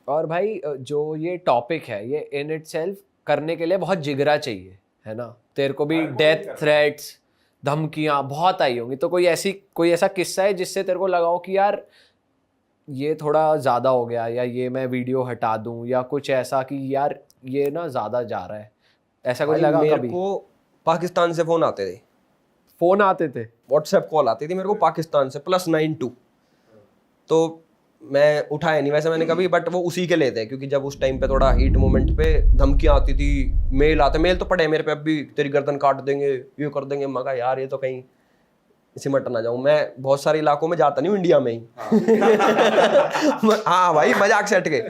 और भाई जो ये टॉपिक है ये इन इटसेल्फ करने के लिए बहुत जिगरा चाहिए, है ना? तेरे को भी डेथ थ्रेट्स, धमकियां बहुत आई होंगी, तो कोई ऐसा किस्सा है जिससे तेरे को लगा हो कि यार ये थोड़ा ज़्यादा हो गया, या ये मैं वीडियो हटा दूं, या कुछ ऐसा कि यार ये ना ज़्यादा जा रहा है, ऐसा कुछ भाई लगा मेरे कभी? को पाकिस्तान से फोन आते थे, फोन आते थे? व्हाट्सएप कॉल आती थी मेरे को पाकिस्तान से +92। तो मैं उठाया नहीं वैसे मैंने कभी, बट वो उसी के लिए थे क्योंकि जब उस टाइम पे थोड़ा हीट मोमेंट पे धमकियां आती थी, मेल तो पड़े मेरे पे, अब भी तेरी गर्दन काट देंगे, ये कर देंगे। मगा यार ये तो कहीं सिमट ना जाऊं। मैं बहुत सारे इलाकों में जाता नहीं हूँ इंडिया में ही। हाँ भाई मजाक से हट के,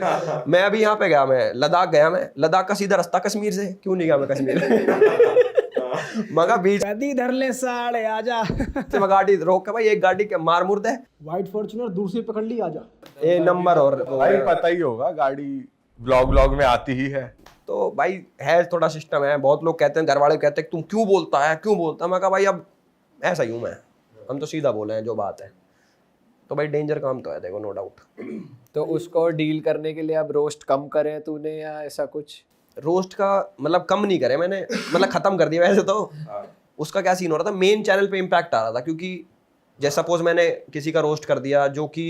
मैं अभी यहाँ पे गया, मैं लद्दाख गया, मैं लद्दाख का सीधा रास्ता कश्मीर से, क्यों नहीं गया मैं कश्मीर। मगा बीच धर ले साले आजा। से मैं गाड़ी रोक के, भाई एक गाड़ी के मार मुर्द है, व्हाइट फॉर्च्यूनर दूसरी पकड़ ली, आजा। ए नंबर और भाई पता ही होगा, गाड़ी व्लॉग में आती ही है। तो भाई है थोड़ा सिस्टम है। बहुत लोग कहते हैं, घर वाले कहते हैं तुम क्यों बोलता है, क्यों बोलता है। मैं कहा भाई अब ऐसा ही हूँ मैं, हम तो सीधा बोले हैं जो बात है। तो भाई डेंजर काम तो है, देखो नो डाउट। तो उसको डील करने के लिए अब रोस्ट कम करे तूने, या ऐसा कुछ? रोस्ट का मतलब कम नहीं करे मैंने, मतलब खत्म कर दिया वैसे तो। उसका क्या सीन हो रहा था, मेन चैनल पे इम्पैक्ट आ रहा था, क्योंकि जैसे सपोज मैंने किसी का रोस्ट कर दिया जो कि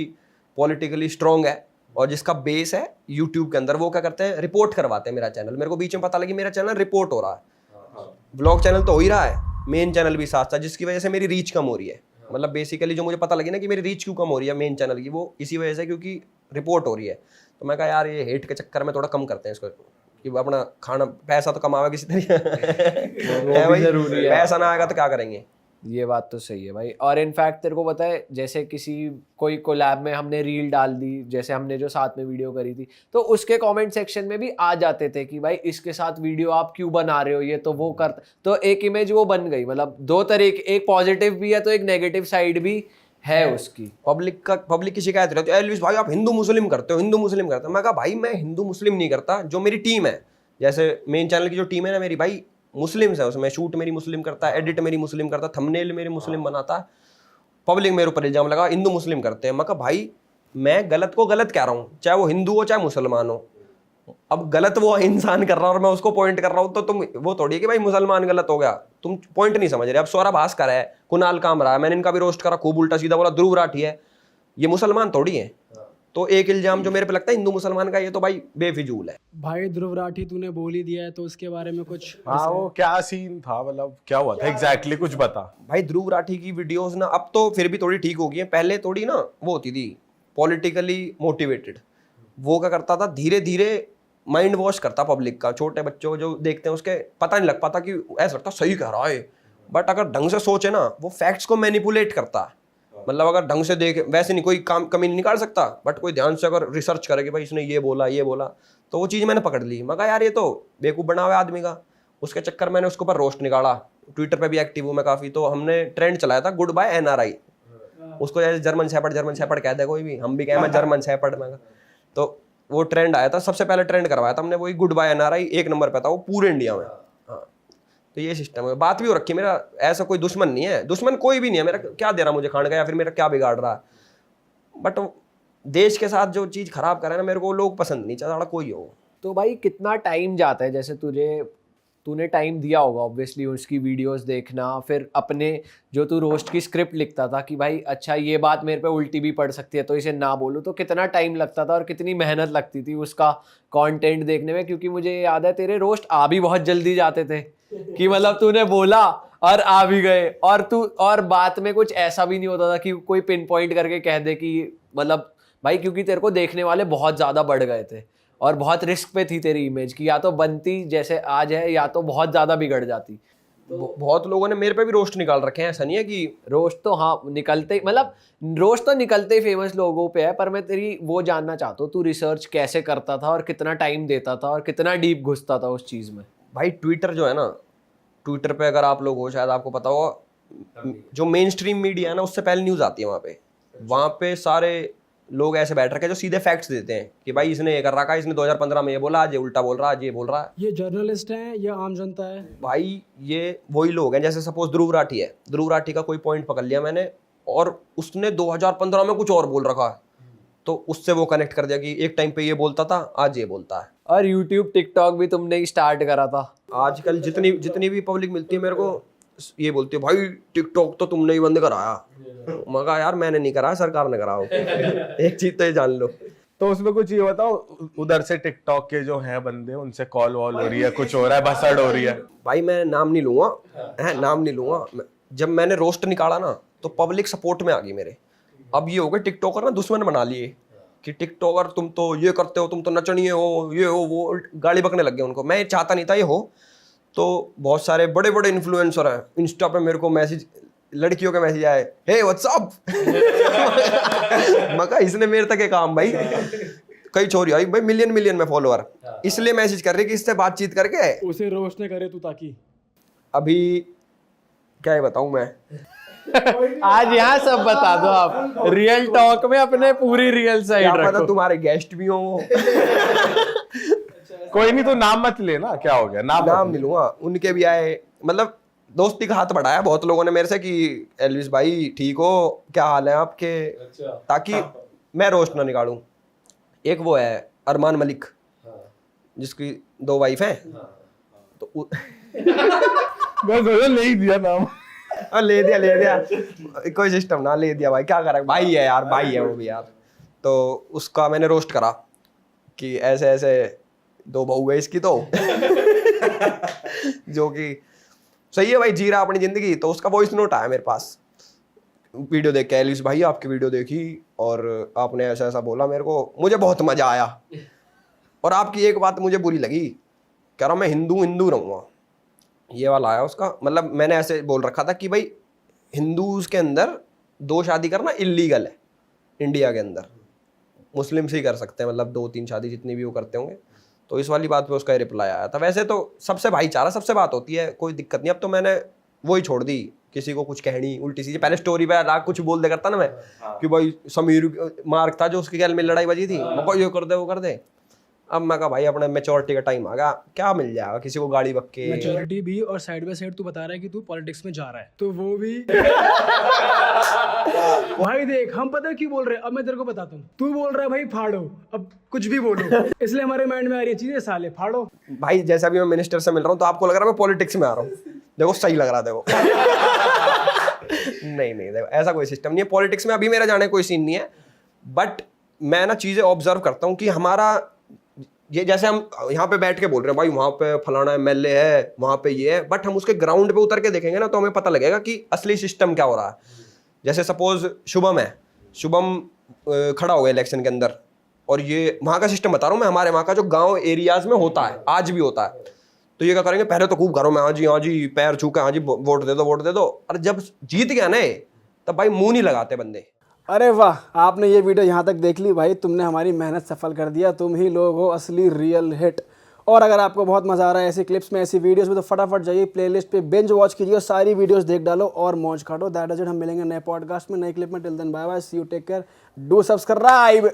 पॉलिटिकली स्ट्रॉन्ग है और जिसका बेस है यूट्यूब के अंदर, वो क्या करते हैं, रिपोर्ट करवाते हैं मेरा चैनल। मेरे को बीच में पता लगी मेरा चैनल रिपोर्ट हो रहा है, ब्लॉग चैनल तो हो ही रहा है, मेन चैनल भी साथ साथ, जिसकी वजह से मेरी रीच कम हो रही है। मतलब बेसिकली जो मुझे पता लगी ना कि मेरी रीच क्यों कम हो रही है मेन चैनल की, वो इसी वजह से, क्योंकि रिपोर्ट हो रही है। तो मैं कहा यार ये हेट के चक्कर में थोड़ा कम करते हैं इसको, कि अपना खाना पैसा तो कमावे किसी तरीके। वो भी जरूरी है। पैसा ना आएगा तो क्या करेंगे। ये बात तो सही है भाई। और इनफैक्ट तेरे को पता है, जैसे कोई कोलैब में हमने रील डाल दी, जैसे हमने जो साथ में वीडियो करी थी, तो उसके कमेंट सेक्शन में भी आ जाते थे कि भाई इसके साथ वीडियो आप क्यों बना रहे हो, ये तो वो कर, तो एक इमेज वो बन गई। मतलब दो तरीके, एक पॉजिटिव भी है तो एक नेगेटिव साइड भी है उसकी। पब्लिक की शिकायत रहती है, एलविस भाई आप हिंदू मुस्लिम करते हो, हिंदू मुस्लिम करते हो। मैं कहा भाई मैं हिंदू मुस्लिम नहीं करता, जो मेरी टीम है, जैसे मेन चैनल की जो टीम है ना मेरी, भाई मुस्लिम्स है उसमें, शूट मेरी मुस्लिम करता है, एडिट मेरी मुस्लिम करता है, थंबनेल मेरी मुस्लिम बनाता है। पब्लिक मेरे ऊपर इल्जाम लगा हिंदू मुस्लिम करते हैं। मैं कहा भाई मैं गलत को गलत कह रहा हूँ, चाहे वो हिंदू हो चाहे मुसलमान हो। अब गलत वो इंसान कर रहा है और मैं उसको पॉइंट कर रहा हूँ, तो तुम वो थोड़ी है कि भाई मुसलमान गलत हो गया, तुम पॉइंट नहीं समझ रहे। अब सौरभ भास्कर है, कुणाल कामरा है, मैंने इनका भी रोस्ट करा, खूब उल्टा सीधा बोला, ध्रुव राठी है, ये मुसलमान थोड़ी है। तो एक इल्जाम जो मेरे पे लगता है हिंदू मुसलमान का, ये तो भाई बेफिजूल है। भाई ध्रुव राठी तूने बोल ही दिया है, तो उसके बारे में कुछ? हाँ वो क्या सीन था, मतलब क्या हुआ था एग्जैक्टली, कुछ बता। भाई ध्रुव राठी की वीडियोस ना अब तो फिर भी थोड़ी ठीक हो गई है, पहले थोड़ी ना वो होती थी पॉलिटिकली मोटिवेटेड। वो क्या करता था, धीरे धीरे माइंड वॉश करता पब्लिक का, छोटे बच्चों जो देखते हैं उसके पता नहीं लग पाता कि ऐसा लगता सही कह रहा है, बट अगर ढंग से सोचे ना वो फैक्ट्स को मैनिपुलेट करता है। मतलब अगर ढंग से देखे, वैसे नहीं कोई काम कमी नहीं निकाल सकता, बट कोई ध्यान से अगर रिसर्च करे कि भाई इसने ये बोला, तो वो चीज़ मैंने पकड़ ली। मैं कहा यार ये तो बेवकूफ़ बना हुआ है आदमी का। उसके चक्कर मैंने उसके ऊपर रोस्ट निकाला, ट्विटर पे भी एक्टिव हूँ मैं काफ़ी। तो हमने ट्रेंड चलाया था गुड बाय NRI, उसको जैसे जर्मन शेपर्ड कह दे कोई भी, हम भी कहें मैं जर्मन शेपर्ड में। तो वो ट्रेंड आया था, सबसे पहले ट्रेंड करवाया था हमने वही गुड बाय NRI, 1 नंबर पे था वो पूरे इंडिया में। हाँ तो ये सिस्टम है। बात भी हो रखी, मेरा ऐसा कोई दुश्मन नहीं है, दुश्मन कोई भी नहीं है मेरा, क्या दे रहा मुझे खाने का या फिर मेरा क्या बिगाड़ रहा है। बट देश के साथ जो चीज़ खराब करे ना मेरे को लोग पसंद नहीं, चाहे कोई हो। तो भाई कितना टाइम जाता है, जैसे तूने टाइम दिया होगा ऑब्वियसली उसकी वीडियोस देखना, फिर अपने जो तू रोस्ट की स्क्रिप्ट लिखता था कि भाई अच्छा ये बात मेरे पे उल्टी भी पड़ सकती है तो इसे ना बोलूँ, तो कितना टाइम लगता था और कितनी मेहनत लगती थी उसका कंटेंट देखने में? क्योंकि मुझे याद है तेरे रोस्ट आ भी बहुत जल्दी जाते थे कि मतलब तूने बोला और आ भी गए, और बात में कुछ ऐसा भी नहीं होता था कि कोई पिन पॉइंट करके कह दे कि मतलब भाई, क्योंकि तेरे को देखने वाले बहुत ज़्यादा बढ़ गए थे और बहुत रिस्क पे थी तेरी इमेज की, या तो बनती जैसे आज है या तो बहुत ज़्यादा बिगड़ जाती। बहुत लोगों ने मेरे पे भी रोस्ट निकाल रखे हैं, ऐसा नहीं है कि रोस्ट तो हाँ निकलते, मतलब रोस्ट तो निकलते ही फेमस लोगों पे है, पर मैं तेरी वो जानना चाहता हूँ तू रिसर्च कैसे करता था और कितना टाइम देता था और कितना डीप घुसता था उस चीज़ में। भाई ट्विटर जो है ना, ट्विटर पे अगर आप लोग हो शायद आपको पता हो, जो मेन स्ट्रीम मीडिया है ना उससे पहले न्यूज़ आती है वहाँ पे सारे लोग ऐसे बैठ रखे जो सीधे फैक्ट्स देते हैं कि भाई इसने ये कर रखा है, इसने 2015 में ये बोला, आज ये उल्टा बोल रहा है, आज ये बोल रहा है। ये जर्नलिस्ट हैं या आम जनता है? भाई ये वही लोग हैं, जैसे सपोज ध्रुव राठी है, ध्रुव राठी का कोई पॉइंट पकड़ लिया मैंने और उसने 2015 में कुछ और बोल रखा है, तो उससे वो कनेक्ट कर दिया कि एक टाइम पे ये बोलता था, आज ये बोलता है। और यूट्यूब टिकटॉक भी तुमने ही स्टार्ट करा था। आजकल जितनी जितनी भी पब्लिक मिलती है मेरे को, ये बोलती है भाई टिकटॉक तो तुमने ही बंद कराया। मैं कहा यार मैंने नहीं कराया, सरकार ने कराओ। एक चीज तो ये जान लो। तो उसमें कुछ ये बताओ, उधर से टिकटॉक के जो हैं बंदे, उनसे कॉल वॉल हो रही है, कुछ हो रहा है, भसड़ हो रही है? भाई मैं नाम नहीं लूंगा, नाम नहीं लूंगा। जब मैंने रोस्ट निकाला ना तो पब्लिक सपोर्ट में आ गई मेरे। अब ये हो गए टिकटॉकर ना दुश्मन बना लिए कि टिकटॉकर तुम तो ये करते हो, तुम तो नचनिए हो, ये हो वो, गाली बकने लग गए उनको। मैं चाहता नहीं था ये हो। तो बहुत सारे बड़े बड़े इन्फ्लुएंसर हैं, इंस्टा पे मेरे को मैसेज, लड़कियों के मैसेज आए, हे व्हाट्सअप। मैं कहा इसने मेरे तक एक काम भाई। कई छोरी आई भाई मिलियन में फॉलोअर, इसलिए मैसेज कर रही कि इससे बातचीत करके उसे रोस्ट ने करे तू ताकि अभी क्या ही बताऊं मैं। आज यहाँ सब बता दो आप, रियल टॉक में अपने पूरी रियल क्या साइड पता रखो। तुम्हारे गेस्ट भी हो। कोई नहीं, तो नाम मत लेना, क्या हो गया, नाम नाम नहीं लूंगा। उनके भी आए, मतलब दोस्ती का हाथ बढ़ाया बहुत लोगों ने मेरे से कि एल्विस भाई ठीक हो, क्या हाल है आपके, ताकि मैं रोस्ट ना निकालूं। एक वो है अरमान मलिक, जिसकी 2 वाइफ हैं, तो मैं सोचा ले ही दिया नाम। ले दिया कोई सिस्टम ना, ले दिया भाई, क्या करें, भाई है यार, भाई है वो भी यार। तो उसका मैंने रोस्ट करा कि ऐसे ऐसे 2 बहू है इसकी तो। जो कि सही है भाई, जी रहा अपनी जिंदगी। तो उसका वॉइस नोट आया मेरे पास, वीडियो देख के, एलिस भाई आपकी वीडियो देखी और आपने ऐसा ऐसा बोला, मेरे को मुझे बहुत मजा आया। और आपकी एक बात मुझे बुरी लगी, कह रहा मैं हिंदू रहूँगा। ये वाला आया उसका, मतलब मैंने ऐसे बोल रखा था कि भाई हिंदूज के अंदर 2 शादी करना इलीगल है इंडिया के अंदर, मुस्लिम्स ही कर सकते हैं, मतलब 2-3 शादी जितनी भी वो करते होंगे। तो इस वाली बात पे उसका रिप्लाई आया था। वैसे तो सबसे भाईचारा, सबसे बात होती है, कोई दिक्कत नहीं। अब तो मैंने वही छोड़ दी, किसी को कुछ कहनी उल्टी सीधी। पहले स्टोरी पे लाख कुछ बोल दे करता ना मैं, कि भाई समीर मार्क था जो उसके गैल में लड़ाई बजी थी, ये कर दे वो कर दे। अब मैं कहा भाई अपने मैच्योरिटी का टाइम आ गया, क्या मिल जाएगा किसी को गाड़ी बक्के। मैच्योरिटी भी, और साइड बाय साइड तू बता रहा है कि तू पॉलिटिक्स में जा रहा है, तो वो भी। भाई देख, हम पता है क्यों बोल रहे हैं, अब मैं तेरे को बताता हूँ। तू बोल रहा है भाई फाड़ो, अब कुछ भी बोलो, इसलिए हमारे माइंड में आ रही है चीजें, साले फाड़ो। भाई जैसा भी मैं मिनिस्टर से मिल रहा हूँ तो आपको लग रहा है मैं पॉलिटिक्स में आ रहा हूँ। देखो सही लग रहा है, देखो। नहीं देखो ऐसा कोई सिस्टम नहीं है पॉलिटिक्स में, अभी मेरा जाने कोई सीन नहीं है। बट मैं ना चीजें ऑब्जर्व करता हूँ कि हमारा ये, जैसे हम यहाँ पे बैठ के बोल रहे हैं भाई वहाँ पे फलाना एमएलए है, वहाँ पे ये है, बट हम उसके ग्राउंड पे उतर के देखेंगे ना तो हमें पता लगेगा कि असली सिस्टम क्या हो रहा है। जैसे सपोज शुभम है, शुभम खड़ा हो गया इलेक्शन के अंदर, और ये वहाँ का सिस्टम बता रहा हूँ मैं, हमारे वहाँ का जो गांव एरियाज में होता है, आज भी होता है। तो ये क्या करेंगे, पहले तो खूब घरों में हाँ जी पैर छू के हाँ जी वोट दे दो। और जब जीत गया ना तब भाई मुंह नहीं लगाते बंदे। अरे वाह, आपने ये वीडियो यहाँ तक देख ली भाई, तुमने हमारी मेहनत सफल कर दिया। तुम ही लोग हो असली रियल हिट। और अगर आपको बहुत मजा आ रहा है ऐसी क्लिप्स में, ऐसी वीडियोस में, तो फटाफट जाइए प्लेलिस्ट पे, बिंज वॉच कीजिए, सारी वीडियोस देख डालो और मौज काटो। That is it. हम मिलेंगे नए पॉडकास्ट में, नई क्लिप में। Till then bye bye, see you, take care, do subscribe.